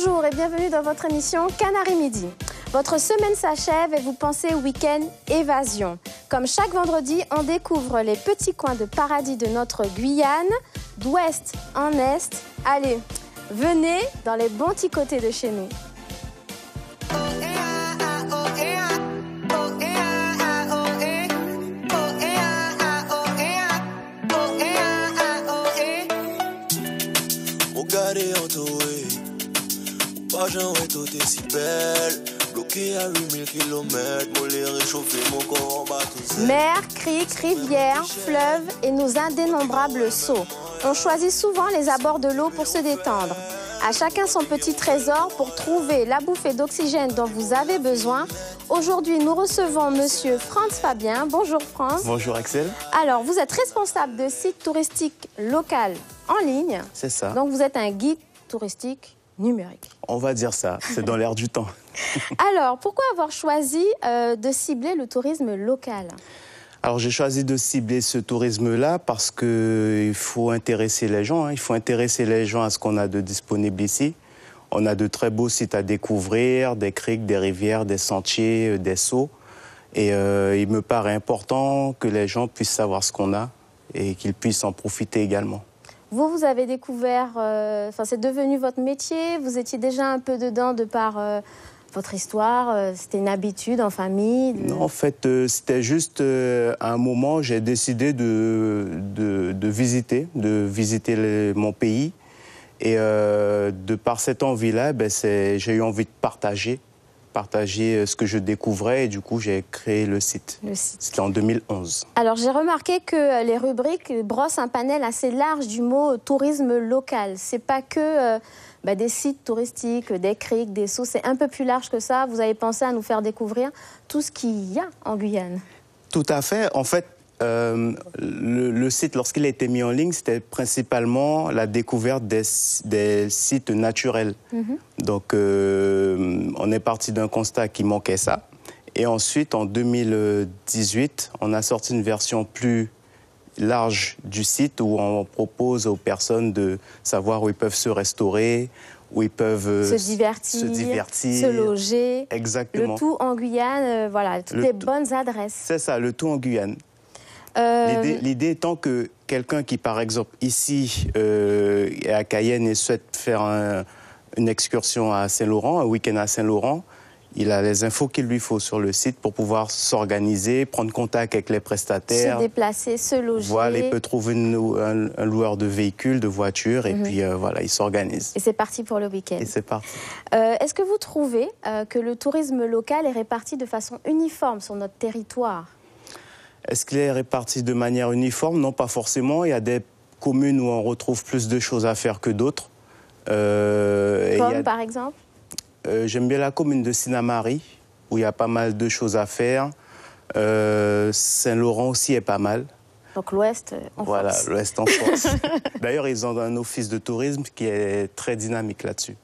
Bonjour et bienvenue dans votre émission Canari Midi. Votre semaine s'achève et vous pensez au week-end évasion. Comme chaque vendredi, on découvre les petits coins de paradis de notre Guyane, d'ouest en est. Allez, venez dans les bons petits côtés de chez nous. Mer, criques, rivières, fleuves et nos indénombrables seaux. On choisit souvent les abords de l'eau pour se détendre. À chacun son petit trésor pour trouver la bouffée d'oxygène dont vous avez besoin. Aujourd'hui, nous recevons monsieur Franz Fabien. Bonjour Franz. Bonjour Axel. Alors, vous êtes responsable de sites touristiques local en ligne. C'est ça. Donc, vous êtes un guide touristique numérique. On va dire ça, c'est dans l'air du temps. Alors, pourquoi avoir choisi de cibler le tourisme local ? Alors, j'ai choisi de cibler ce tourisme-là parce qu'il faut intéresser les gens. Il faut intéresser les gens à ce qu'on a de disponible ici. On a de très beaux sites à découvrir, des criques, des rivières, des sentiers, des seaux. Et il me paraît important que les gens puissent savoir ce qu'on a et qu'ils puissent en profiter également. Vous avez découvert, c'est devenu votre métier, vous étiez déjà un peu dedans de par votre histoire, c'était une habitude en famille Non, en fait, c'était juste à un moment, j'ai décidé de visiter mon pays. Et de par cette envie-là, j'ai eu envie de partager ce que je découvrais et du coup j'ai créé le site. C'était en 2011. Alors j'ai remarqué que les rubriques brossent un panel assez large du mot tourisme local. C'est pas que des sites touristiques, des criques, des seaux, c'est un peu plus large que ça. Vous avez pensé à nous faire découvrir tout ce qu'il y a en Guyane. Tout à fait. En fait, le site, lorsqu'il a été mis en ligne, c'était principalement la découverte des sites naturels. Donc, on est parti d'un constat qui manquait ça. Et ensuite, en 2018, on a sorti une version plus large du site où on propose aux personnes de savoir où ils peuvent se restaurer, où ils peuvent se divertir, se loger. Exactement. Le tout en Guyane, voilà, toutes les bonnes adresses. C'est ça, le tout en Guyane. L'idée étant que quelqu'un qui, par exemple, ici est à Cayenne et souhaite faire une excursion à Saint-Laurent, un week-end à Saint-Laurent, il a les infos qu'il lui faut sur le site pour pouvoir s'organiser, prendre contact avec les prestataires. Se déplacer, se loger. Voilà, il peut trouver un loueur de véhicules, de voitures, et puis voilà, il s'organise. Et c'est parti pour le week-end. Et c'est parti. Est-ce que vous trouvez que le tourisme local est réparti de façon uniforme sur notre territoire ? Est-ce qu'il est réparti de manière uniforme? Non, pas forcément. Il y a des communes où on retrouve plus de choses à faire que d'autres. Comme par exemple? J'aime bien la commune de Sinamari, où il y a pas mal de choses à faire. Saint-Laurent aussi est pas mal. Donc l'Ouest en force. Voilà, l'Ouest en force. D'ailleurs, ils ont un office de tourisme qui est très dynamique là-dessus.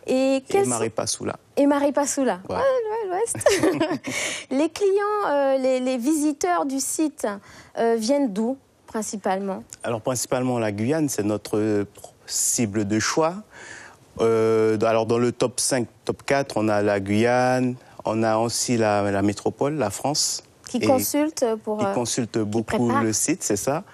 Et Maripasoula. Et Maripasoula. Ouais. Ouais, l'Ouest. Les clients, les visiteurs du site viennent d'où, principalement? Alors, principalement, la Guyane, c'est notre cible de choix. Alors, dans le top 5, top 4, on a la Guyane, on a aussi la métropole, la France. Qui consulte beaucoup le site, c'est ça.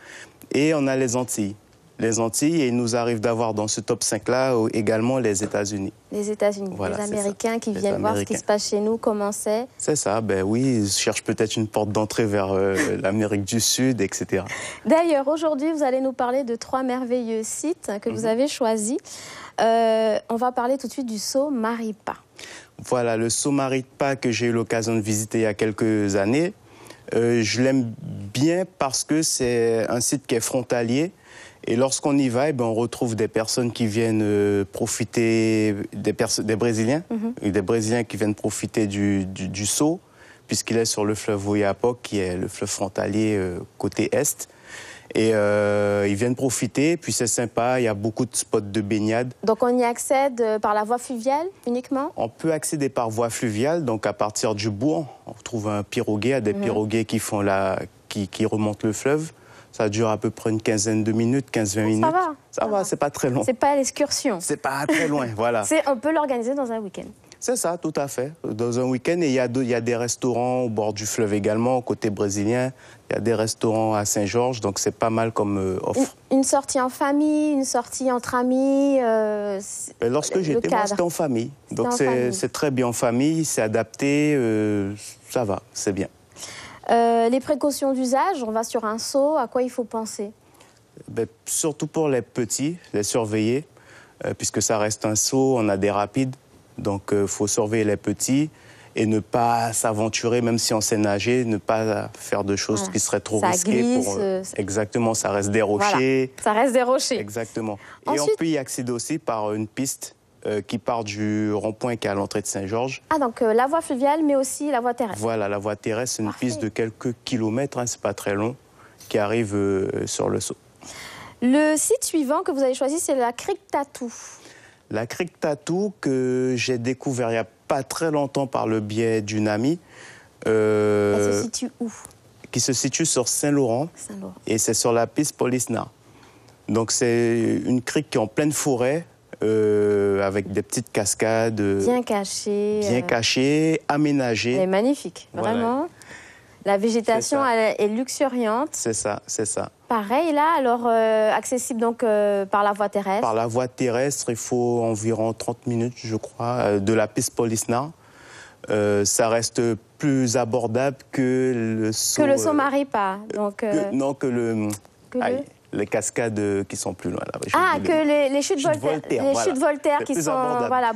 Et on a les Antilles. Les Antilles, et il nous arrive d'avoir dans ce top 5-là également les États-Unis. Les États-Unis, voilà, les Américains qui viennent voir ce qui se passe chez nous, comment c'est. C'est ça, oui, ils cherchent peut-être une porte d'entrée vers l'Amérique du Sud, etc. D'ailleurs, aujourd'hui, vous allez nous parler de 3 merveilleux sites que vous avez choisis. On va parler tout de suite du saut Maripa. Voilà, le saut Maripa que j'ai eu l'occasion de visiter il y a quelques années. Je l'aime bien parce que c'est un site qui est frontalier. Et lorsqu'on y va, on retrouve des personnes qui viennent profiter, des Brésiliens, des Brésiliens qui viennent profiter du saut, puisqu'il est sur le fleuve Oyapock, qui est le fleuve frontalier côté est. Et ils viennent profiter, puis c'est sympa, il y a beaucoup de spots de baignade. Donc on y accède par la voie fluviale uniquement? On peut accéder par voie fluviale, donc à partir du bourg, on trouve un piroguet, il y a des piroguets qui remontent le fleuve. Ça dure à peu près une quinzaine de minutes, 15-20 minutes. Ça va, c'est pas très long. C'est pas l'excursion. C'est pas très loin, voilà. On peut l'organiser dans un week-end. C'est ça, tout à fait. Dans un week-end, et il y a des restaurants au bord du fleuve également, côté brésilien. Il y a des restaurants à Saint-Georges, donc c'est pas mal comme offre. Une sortie en famille, une sortie entre amis. Lorsque j'étais, moi, c'était en famille. Donc c'est très bien en famille, c'est adapté, ça va, c'est bien. Les précautions d'usage, on va sur un seau, à quoi il faut penser? Surtout pour les petits, les surveiller, puisque ça reste un seau, on a des rapides, donc il faut surveiller les petits et ne pas s'aventurer, même si on sait nager, ne pas faire de choses qui seraient trop risquées. Glisse, exactement, ça reste des rochers. Voilà, ça reste des rochers. Exactement. Ensuite, et on peut y accéder aussi par une piste qui part du rond-point qui est à l'entrée de Saint-Georges. Ah, donc la voie fluviale, mais aussi la voie terrestre. Voilà, la voie terrestre, c'est une piste de quelques kilomètres, c'est pas très long, qui arrive sur le seau. Le site suivant que vous avez choisi, c'est la Crique Tatou. La Crique Tatou, que j'ai découvert il n'y a pas très longtemps par le biais d'une amie. Elle se situe où? Qui se situe sur Saint-Laurent. Et c'est sur la piste Polisnar. Donc c'est une crique qui est en pleine forêt, avec des petites cascades. Bien cachées. Bien cachées, aménagées. Elle est magnifique, vraiment. Voilà. La végétation est luxuriante. C'est ça, c'est ça. Pareil là, alors accessible donc par la voie terrestre. Par la voie terrestre, il faut environ 30 minutes, je crois, de la piste Polisnar. Ça reste plus abordable que le saut... Que le saut Maripa, donc... non, les cascades qui sont plus loin. Là. Que les chutes Voltaire. Les chutes Voltaire qui sont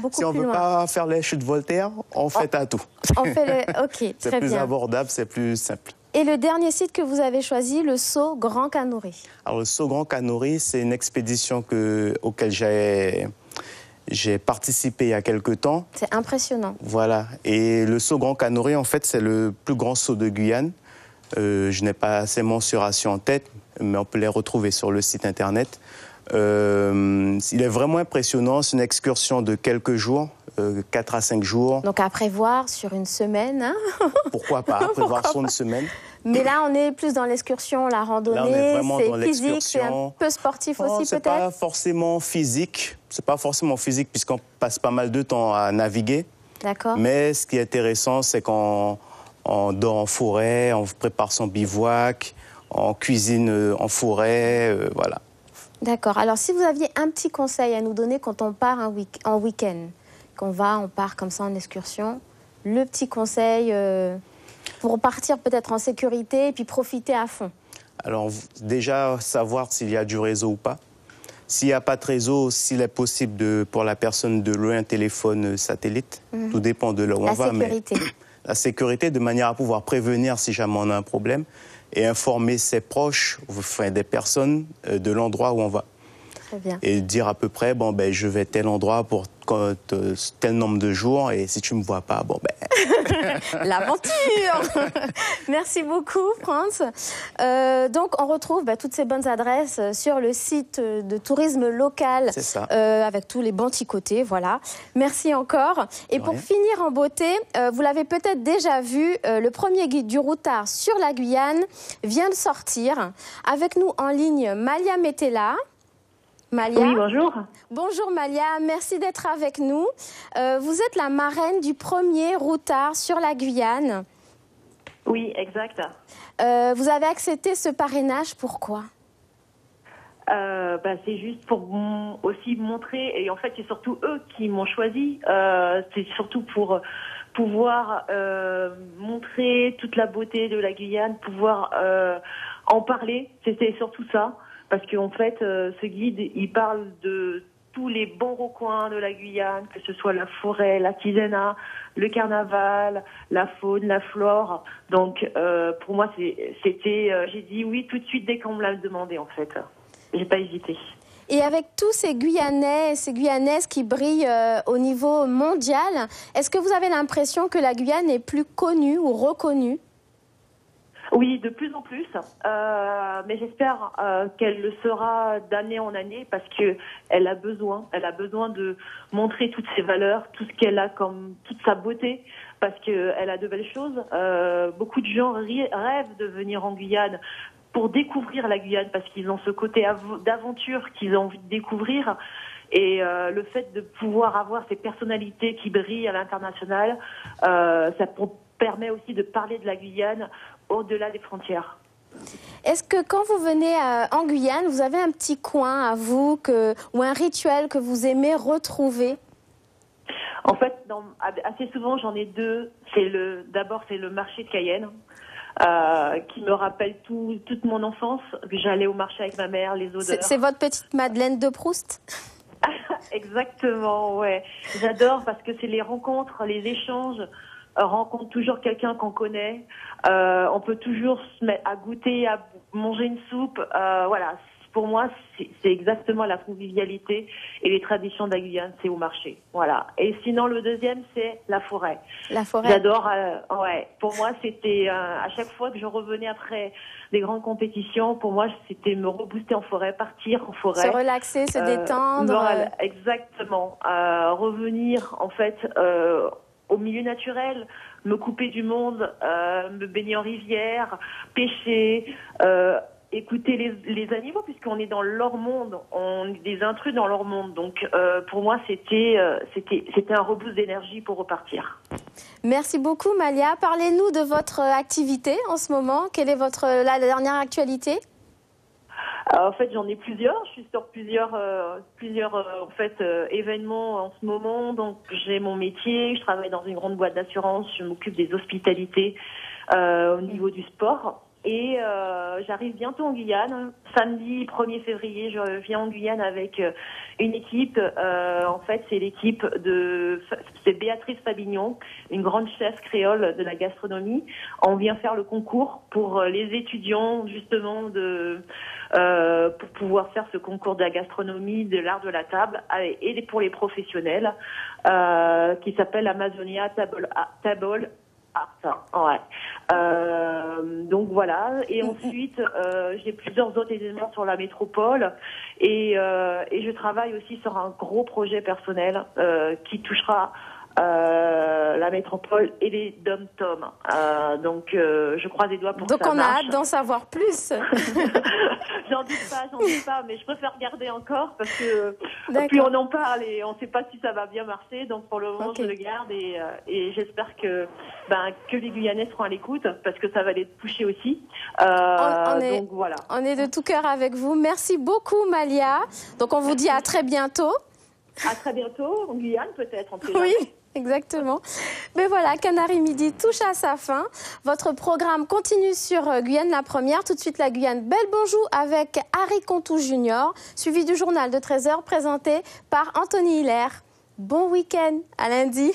beaucoup plus loin. Si on ne veut pas faire les chutes Voltaire, on fait Tatou. On fait OK, très bien. C'est plus abordable, c'est plus simple. Et le dernier site que vous avez choisi, le saut Grand Canori. Alors le saut Grand Canori, c'est une expédition auquel j'ai participé il y a quelque temps. C'est impressionnant. Voilà. Et le saut Grand Canori, en fait, c'est le plus grand saut de Guyane. Je n'ai pas ces mensurations en tête, mais on peut les retrouver sur le site internet. Il est vraiment impressionnant. C'est une excursion de quelques jours, 4 à 5 jours. Donc à prévoir sur une semaine. Hein. Pourquoi pas prévoir sur une semaine. Mais là, on est plus dans l'excursion, la randonnée, c'est physique, c'est un peu sportif aussi peut-être. C'est pas forcément physique. C'est pas forcément physique puisqu'on passe pas mal de temps à naviguer. D'accord. Mais ce qui est intéressant, c'est qu'on dort en forêt, on prépare son bivouac, on cuisine en forêt, voilà. D'accord. Alors, si vous aviez un petit conseil à nous donner quand on part en week-end, on part comme ça en excursion, le petit conseil pour partir peut-être en sécurité et puis profiter à fond. Alors, déjà, savoir s'il y a du réseau ou pas. S'il n'y a pas de réseau, s'il est possible pour la personne de louer un téléphone satellite. Tout dépend de là où on va. La sécurité. La sécurité, de manière à pouvoir prévenir si jamais on a un problème et informer ses proches, enfin des personnes de l'endroit où on va. Très bien. Et dire à peu près, je vais tel endroit pour tel nombre de jours et si tu me vois pas, L'aventure. Merci beaucoup, Franz. Donc, on retrouve toutes ces bonnes adresses sur le site de tourisme local. C'est ça. Avec tous les bons petits côtés, voilà. Merci encore. Et pour finir en beauté, vous l'avez peut-être déjà vu, le premier guide du routard sur la Guyane vient de sortir. Avec nous en ligne, Malia Metella. Malia. Oui, bonjour. Bonjour Malia, merci d'être avec nous. Vous êtes la marraine du premier routard sur la Guyane. Oui, exact. Vous avez accepté ce parrainage, pourquoi ? C'est juste pour aussi montrer, et en fait c'est surtout eux qui m'ont choisi, c'est surtout pour pouvoir montrer toute la beauté de la Guyane, pouvoir en parler, c'était surtout ça. Parce qu'en fait, ce guide, il parle de tous les bons recoins de la Guyane, que ce soit la forêt, l'artisanat, le carnaval, la faune, la flore. Donc, pour moi, j'ai dit oui tout de suite dès qu'on me l'a demandé, en fait. J'ai pas hésité. Et avec tous ces Guyanais et ces Guyanaises qui brillent au niveau mondial, est-ce que vous avez l'impression que la Guyane est plus connue ou reconnue ? Oui, de plus en plus, mais j'espère qu'elle le sera d'année en année parce que elle a besoin de montrer toutes ses valeurs, tout ce qu'elle a comme toute sa beauté, parce que elle a de belles choses. Beaucoup de gens rêvent de venir en Guyane pour découvrir la Guyane, parce qu'ils ont ce côté d'aventure qu'ils ont envie de découvrir. Et le fait de pouvoir avoir ces personnalités qui brillent à l'international, ça permet aussi de parler de la Guyane au-delà des frontières. Est-ce que quand vous venez en Guyane, vous avez un petit coin à vous ou un rituel que vous aimez retrouver? En fait, assez souvent, j'en ai deux. D'abord, c'est le marché de Cayenne, qui me rappelle toute mon enfance. J'allais au marché avec ma mère, les odeurs. C'est votre petite Madeleine de Proust? Exactement, ouais. J'adore parce que c'est les rencontres, les échanges. Rencontre toujours quelqu'un qu'on connaît. On peut toujours se mettre à goûter, à manger une soupe. Voilà. Pour moi, c'est exactement la convivialité et les traditions de la Guyane, c'est au marché. Voilà. Et sinon, le deuxième, c'est la forêt. La forêt. J'adore. Ouais. Pour moi, c'était à chaque fois que je revenais après des grandes compétitions, pour moi, c'était me rebooster en forêt, partir en forêt, se relaxer, se détendre. Voilà, exactement. Revenir en fait au milieu naturel, me couper du monde, me baigner en rivière, pêcher. Écouter les animaux, puisqu'on est dans leur monde, on est des intrus dans leur monde. Donc pour moi, c'était un reboost d'énergie pour repartir. Merci beaucoup, Malia. Parlez-nous de votre activité en ce moment. Quelle est la dernière actualité? En fait, j'en ai plusieurs. Je suis sur plusieurs en fait événements en ce moment. Donc j'ai mon métier, je travaille dans une grande boîte d'assurance, je m'occupe des hospitalités au niveau du sport. Et j'arrive bientôt en Guyane. Samedi 1er février, je viens en Guyane avec une équipe. En fait, c'est Béatrice Fabignon, une grande chef créole de la gastronomie. On vient faire le concours pour les étudiants, justement, pour pouvoir faire ce concours de la gastronomie, de l'art de la table, et pour les professionnels, qui s'appelle Amazonia Table Art. Ouais. Donc voilà. Et ensuite, j'ai plusieurs autres événements sur la métropole et je travaille aussi sur un gros projet personnel qui touchera la métropole et les dom-toms. Donc je crois des doigts pour donc ça. Donc on a hâte d'en savoir plus. J'en doute pas, mais je préfère garder encore parce que plus on en parle et on ne sait pas si ça va bien marcher. Donc pour le moment, je le garde et j'espère que les Guyanais seront à l'écoute parce que ça va les toucher aussi. Donc voilà. On est de tout cœur avec vous. Merci beaucoup, Malia. Donc on vous dit à très bientôt. À très bientôt, en Guyane peut-être. Oui, exactement. Mais voilà, Canaries Midi touche à sa fin. Votre programme continue sur Guyane la première. Tout de suite, la Guyane Belle Bonjour avec Harry Contou Junior, suivi du journal de 13h présenté par Anthony Hilaire. Bon week-end, à lundi.